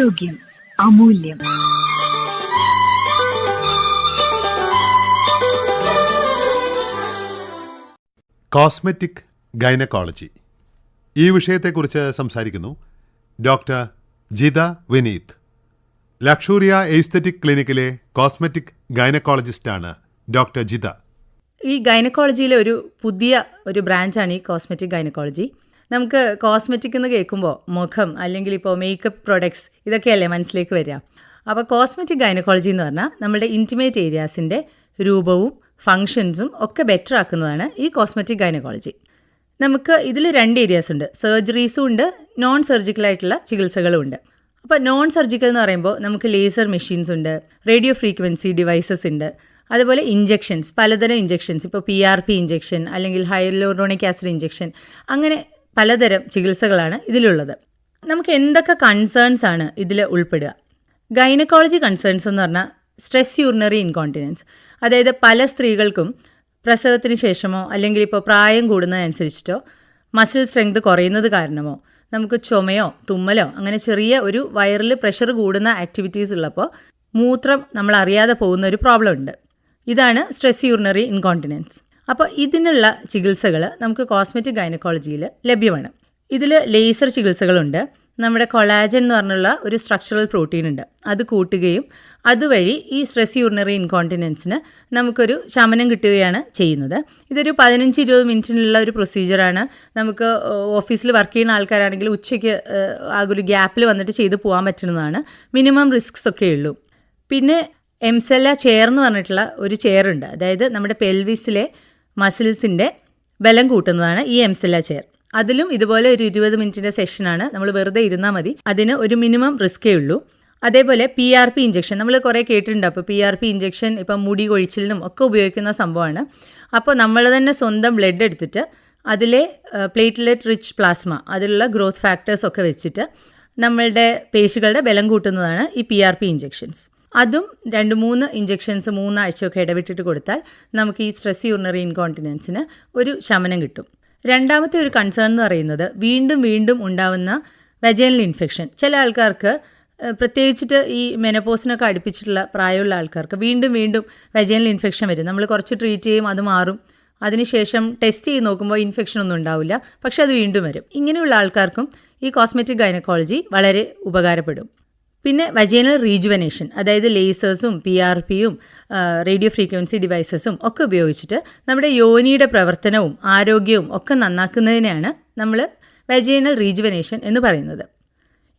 ആരോഗ്യം അമൂല്യം. Cosmetic gynaecology. ഈ വിഷയത്തെക്കുറിച്ച് സംസാരിക്കുന്നു doctor Jitha Vineeth. Luxuria aesthetic ക്ലിനിക്കിലെ കോസ്മെറ്റിക് ഗൈനക്കോളജിസ്റ്റാണ് ഡോക്ടർ ജിത. ഈ ഗൈനക്കോളജിയിലെ പുതിയ ബ്രാഞ്ചാണ് ഈ കോസ്മെറ്റിക് ഗൈനക്കോളജി. നമുക്ക് കോസ്മെറ്റിക് എന്ന് കേൾക്കുമ്പോൾ മുഖം അല്ലെങ്കിൽ ഇപ്പോൾ മേക്കപ്പ് പ്രൊഡക്ട്സ് ഇതൊക്കെയല്ലേ മനസ്സിലേക്ക് വരിക. അപ്പോൾ കോസ്മെറ്റിക് ഗൈനക്കോളജി എന്ന് പറഞ്ഞാൽ നമ്മുടെ ഇൻറ്റിമേറ്റ് ഏരിയാസിൻ്റെ രൂപവും ഫങ്ഷൻസും ഒക്കെ ബെറ്റർ ആക്കുന്നതാണ് ഈ കോസ്മെറ്റിക് ഗൈനക്കോളജി. നമുക്ക് ഇതിൽ 2 ഏരിയാസ് ഉണ്ട്. സർജറീസും ഉണ്ട്, നോൺ സർജിക്കലായിട്ടുള്ള ചികിത്സകളും ഉണ്ട്. അപ്പോൾ നോൺ സർജിക്കൽ എന്ന് പറയുമ്പോൾ നമുക്ക് ലേസർ മെഷീൻസ് ഉണ്ട്, റേഡിയോ ഫ്രീക്വൻസി ഡിവൈസസ് ഉണ്ട്, അതുപോലെ ഇഞ്ചെക്ഷൻസ്, പലതരം ഇഞ്ചെക്ഷൻസ്, ഇപ്പോൾ PRP ഇഞ്ചെക്ഷൻ അല്ലെങ്കിൽ ഹൈലൂറോണിക് ആസിഡ് ഇഞ്ചെക്ഷൻ, അങ്ങനെ പലതരം ചികിത്സകളാണ് ഇതിലുള്ളത്. നമുക്ക് എന്തൊക്കെ കൺസേൺസ് ആണ് ഇതിൽ ഉൾപ്പെടുക? ഗൈനക്കോളജി കൺസേൺസ് എന്ന് പറഞ്ഞാൽ സ്ട്രെസ് യൂറിനറി ഇൻകോണ്ടിനൻസ്, അതായത് പല സ്ത്രീകൾക്കും പ്രസവത്തിന് ശേഷമോ അല്ലെങ്കിൽ ഇപ്പോൾ പ്രായം കൂടുന്നതനുസരിച്ചിട്ടോ മസിൽ സ്ട്രെങ്ത് കുറയുന്നത് കാരണമോ നമുക്ക് ചുമയോ തുമ്മലോ അങ്ങനെ ചെറിയ ഒരു വയറിൽ പ്രഷർ കൂടുന്ന ആക്ടിവിറ്റീസ് ഉള്ളപ്പോൾ മൂത്രം നമ്മൾ അറിയാതെ പോകുന്ന ഒരു പ്രോബ്ലം ഉണ്ട്. ഇതാണ് സ്ട്രെസ് യൂറിനറി ഇൻകോണ്ടിനൻസ്. അപ്പോൾ ഇതിനുള്ള ചികിത്സകൾ നമുക്ക് കോസ്മെറ്റിക് ഗൈനക്കോളജിയിൽ ലഭ്യമാണ്. ഇതിൽ ലേസർ ചികിത്സകളുണ്ട്. നമ്മുടെ കൊളാജൻ എന്ന് പറഞ്ഞുള്ള ഒരു സ്ട്രക്ചറൽ പ്രോട്ടീൻ ഉണ്ട്, അത് കൂട്ടുകയും അതുവഴി ഈ സ്ട്രെസ് യൂറിനറി ഇൻകോണ്ടിനൻസിന് നമുക്കൊരു ശമനം കിട്ടുകയാണ് ചെയ്യുന്നത്. ഇതൊരു 15-20 മിനിറ്റിനുള്ള ഒരു പ്രൊസീജിയറാണ്. നമുക്ക് ഓഫീസിൽ വർക്ക് ചെയ്യുന്ന ആൾക്കാരാണെങ്കിൽ ഉച്ചയ്ക്ക് ആ ഒരു ഗ്യാപ്പിൽ വന്നിട്ട് ചെയ്ത് പോകാൻ പറ്റുന്നതാണ്. മിനിമം റിസ്ക്സ് ഒക്കെ ഉള്ളൂ. പിന്നെ എംസെല്ല ചെയർ എന്ന് പറഞ്ഞിട്ടുള്ള ഒരു ചെയറുണ്ട്, അതായത് നമ്മുടെ പെൽവിസിലെ മസിൽസിൻ്റെ ബലം കൂട്ടുന്നതാണ് ഈ എംസെല്ല ചെയർ. അതിലും ഇതുപോലെ ഒരു 20 മിനിറ്റിൻ്റെ സെഷനാണ്. നമ്മൾ വെറുതെ ഇരുന്നാൽ മതി, അതിന് ഒരു മിനിമം റിസ്ക്കേ ഉള്ളൂ. അതേപോലെ PRP ഇഞ്ചെക്ഷൻ നമ്മൾ കുറേ കേട്ടിട്ടുണ്ട്. അപ്പോൾ PRP ഇഞ്ചെക്ഷൻ ഇപ്പം മുടി കൊഴിച്ചിലിനും ഒക്കെ ഉപയോഗിക്കുന്ന സംഭവമാണ്. അപ്പോൾ നമ്മൾ തന്നെ സ്വന്തം ബ്ലഡ് എടുത്തിട്ട് അതിലെ പ്ലേറ്റ്ലെറ്റ് റിച്ച് പ്ലാസ്മ, അതിലുള്ള ഗ്രോത്ത് ഫാക്ടേഴ്സ് ഒക്കെ വെച്ചിട്ട് നമ്മളുടെ പേശികളുടെ ബലം കൂട്ടുന്നതാണ് ഈ PRP ഇഞ്ചെക്ഷൻസ്. അതും 2-3 ഇഞ്ചെക്ഷൻസ് 3 ആഴ്ചയൊക്കെ ഇടവിട്ടിട്ട് കൊടുത്താൽ നമുക്ക് ഈ സ്ട്രെസ് യൂറിനറി ഇൻകോണ്ടിനൻസിന് ഒരു ശമനം കിട്ടും. രണ്ടാമത്തെ ഒരു കൺസേൺ എന്ന് പറയുന്നത് വീണ്ടും വീണ്ടും ഉണ്ടാവുന്ന വജൈനൽ ഇൻഫെക്ഷൻ. ചില ആൾക്കാർക്ക്, പ്രത്യേകിച്ചിട്ട് ഈ മെനപ്പോസിനൊക്കെ അടുപ്പിച്ചിട്ടുള്ള പ്രായമുള്ള ആൾക്കാർക്ക് വീണ്ടും വീണ്ടും വജൈനൽ ഇൻഫെക്ഷൻ വരും. നമ്മൾ കുറച്ച് ട്രീറ്റ് ചെയ്യും, അത് മാറും, അതിനുശേഷം ടെസ്റ്റ് ചെയ്ത് നോക്കുമ്പോൾ ഇൻഫെക്ഷൻ ഒന്നും ഉണ്ടാവില്ല, പക്ഷെ അത് വീണ്ടും വരും. ഇങ്ങനെയുള്ള ആൾക്കാർക്കും ഈ കോസ്മെറ്റിക് ഗൈനക്കോളജി വളരെ ഉപകാരപ്പെടും. പിന്നെ വജൈനൽ റീജുവനേഷൻ, അതായത് ലേസേഴ്സും PRPയും റേഡിയോ ഫ്രീക്വൻസി ഡിവൈസസും ഒക്കെ ഉപയോഗിച്ചിട്ട് നമ്മുടെ യോനിയുടെ പ്രവർത്തനവും ആരോഗ്യവും ഒക്കെ നന്നാക്കുന്നതിനെയാണ് നമ്മൾ വജൈനൽ റീജുവനേഷൻ എന്ന് പറയുന്നത്.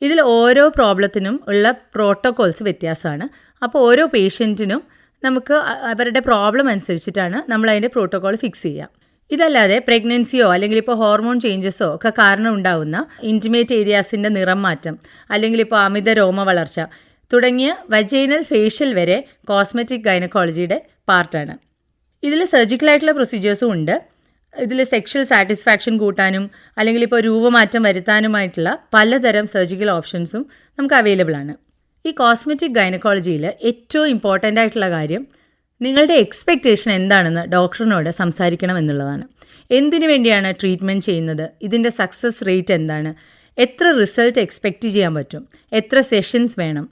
ഇതിൽ ഓരോ പ്രോബ്ലത്തിനും ഉള്ള പ്രോട്ടോകോൾസ് വ്യത്യാസമാണ്. അപ്പോൾ ഓരോ പേഷ്യൻറ്റിനും നമുക്ക് അവരുടെ പ്രോബ്ലം അനുസരിച്ചിട്ടാണ് നമ്മൾ അതിൻ്റെ പ്രോട്ടോകോൾ ഫിക്സ് ചെയ്യുക. ഇതല്ലാതെ പ്രഗ്നൻസിയോ അല്ലെങ്കിൽ ഇപ്പോൾ ഹോർമോൺ ചേഞ്ചസോ ഒക്കെ കാരണം ഉണ്ടാവുന്ന ഇൻറ്റിമേറ്റ് ഏരിയാസിൻ്റെ നിറം മാറ്റം, അല്ലെങ്കിൽ ഇപ്പോൾ അമിത രോമ വളർച്ച തുടങ്ങിയ വജൈനൽ ഫേഷ്യൽ വരെ കോസ്മെറ്റിക് ഗൈനക്കോളജിയുടെ പാർട്ടാണ്. ഇതിൽ സർജിക്കലായിട്ടുള്ള പ്രൊസീജിയേഴ്സും ഉണ്ട്. ഇതിൽ സെക്ഷൽ സാറ്റിസ്ഫാക്ഷൻ കൂട്ടാനും അല്ലെങ്കിൽ ഇപ്പോൾ രൂപമാറ്റം വരുത്താനുമായിട്ടുള്ള പലതരം സർജിക്കൽ ഓപ്ഷൻസും നമുക്ക് അവൈലബിൾ ആണ്. ഈ കോസ്മെറ്റിക് ഗൈനക്കോളജിയിൽ ഏറ്റവും ഇമ്പോർട്ടൻ്റ് ആയിട്ടുള്ള കാര്യം നിങ്ങളുടെ എക്സ്പെക്റ്റേഷൻ എന്താണെന്ന് ഡോക്ടറിനോട് സംസാരിക്കണം എന്നുള്ളതാണ്. എന്തിനു വേണ്ടിയാണ് ട്രീറ്റ്മെൻറ്റ് ചെയ്യുന്നത്, ഇതിൻ്റെ സക്സസ് റേറ്റ് എന്താണ്, എത്ര റിസൾട്ട് എക്സ്പെക്റ്റ് ചെയ്യാൻ പറ്റും, എത്ര സെഷൻസ് വേണം,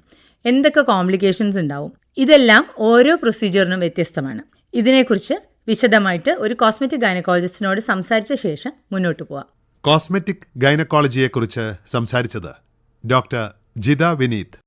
എന്തൊക്കെ കോംപ്ലിക്കേഷൻസ് ഉണ്ടാവും, ഇതെല്ലാം ഓരോ പ്രൊസീജിയറിനും വ്യത്യസ്തമാണ്. ഇതിനെക്കുറിച്ച് വിശദമായിട്ട് ഒരു കോസ്മെറ്റിക് ഗൈനക്കോളജിസ്റ്റിനോട് സംസാരിച്ച ശേഷം മുന്നോട്ട് പോവാം. കോസ്മെറ്റിക് ഗൈനക്കോളജിയെക്കുറിച്ച് സംസാരിച്ചത് ഡോക്ടർ ജിത വിനീത്.